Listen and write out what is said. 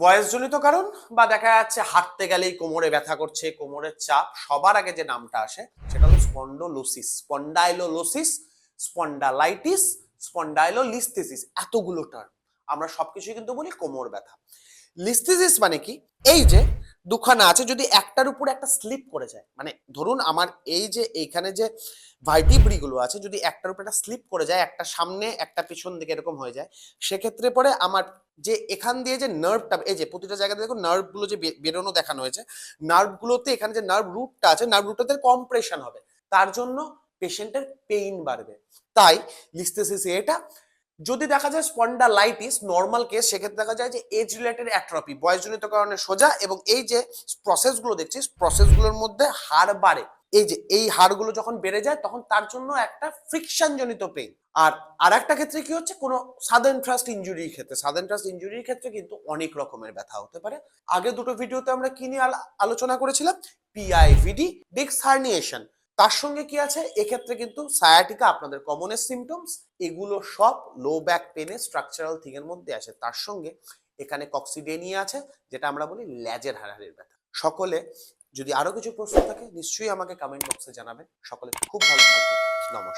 বয়সজনিত কারণ বা দেখা যাচ্ছে হাঁটতে গেলেই কোমরে ব্যথা করছে, কোমরের চাপ, সবার আগে যে নামটা আসে সেটা হলো স্পন্ডোলোসিস, স্পন্ডাইলোলোসিস, স্পন্ডালাইটিস, স্পন্ডাইলোলিস্থেসিস। এতগুলো টার্ম আমরা সবকিছুই কিন্তু বলি কোমর ব্যথা। লিস্থেসিস মানে কি? এই যে দুখানা আছে, যদি একটার উপর একটা স্লিপ করে যায়, মানে ধরুন আমার এই যে এইখানে যে ভার্টিব্রি গুলো আছে, যদি একটার উপর একটা স্লিপ করে যায়, একটা সামনে একটা পিছন দিকে এরকম হয়ে যায়, সেক্ষেত্রে পরে আমার যে এখান দিয়ে যে নার্ভটা, এই যে প্রতিটা জায়গাতে দেখো নার্ভ গুলো যে বেরোনো দেখানো হয়েছে, নার্ভ গুলোতে এখানে যে নার্ভ রুটটা আছে, নার্ভ রুটটাতে কম্প্রেশন হবে, তার জন্য পেশেন্টের পেইন বাড়বে। তাই লিস্থেসিস এটা। যদি দেখা যায় স্পন্ডালাইটিস নর্মাল কেস, সেক্ষেত্রে দেখা যায় যে এজ রিলেটেড অ্যাট্রপি, বয়সজনিত কারণে সোজা, এবং এই যে প্রসেসগুলো দেখছি, প্রসেসগুলোর মধ্যে হাড় বাড়ে, এই যে এই হাড়গুলো যখন বেড়ে যায় তখন তার জন্য একটা ফ্রিকশন জনিত পেইন। আর একটা ক্ষেত্রে কি হচ্ছে, কোনো সাডেন থ্রাস্ট ইনজুরির ক্ষেত্রে, সাডেন থ্রাস্ট ইনজুরির ক্ষেত্রে কিন্তু অনেক রকমের ব্যথা হতে পারে। আগে দুটো ভিডিওতে আমরা কি নিয়ে আলোচনা করেছিলাম, পিআইভিডি, ডিস্ক হার্নিয়েশন। তার সঙ্গে কি আছে, এক্ষেত্রে কিন্তু সায়াটিকা আপনাদের কমনেস্ট সিমটমস, এগুলো সব লো ব্যাক পেনের স্ট্রাকচারাল থিং এর মধ্যে আসে। তার সঙ্গে এখানে কক্সিডেনিয়া আছে, যেটা আমরা বলি ল্যাজের হাড়ের ব্যথা। সকলে যদি আরো কিছু প্রশ্ন থাকে নিশ্চয়ই আমাকে কমেন্ট বক্সে জানাবেন। সকলে খুব ভালো থাকবেন। নমস্কার।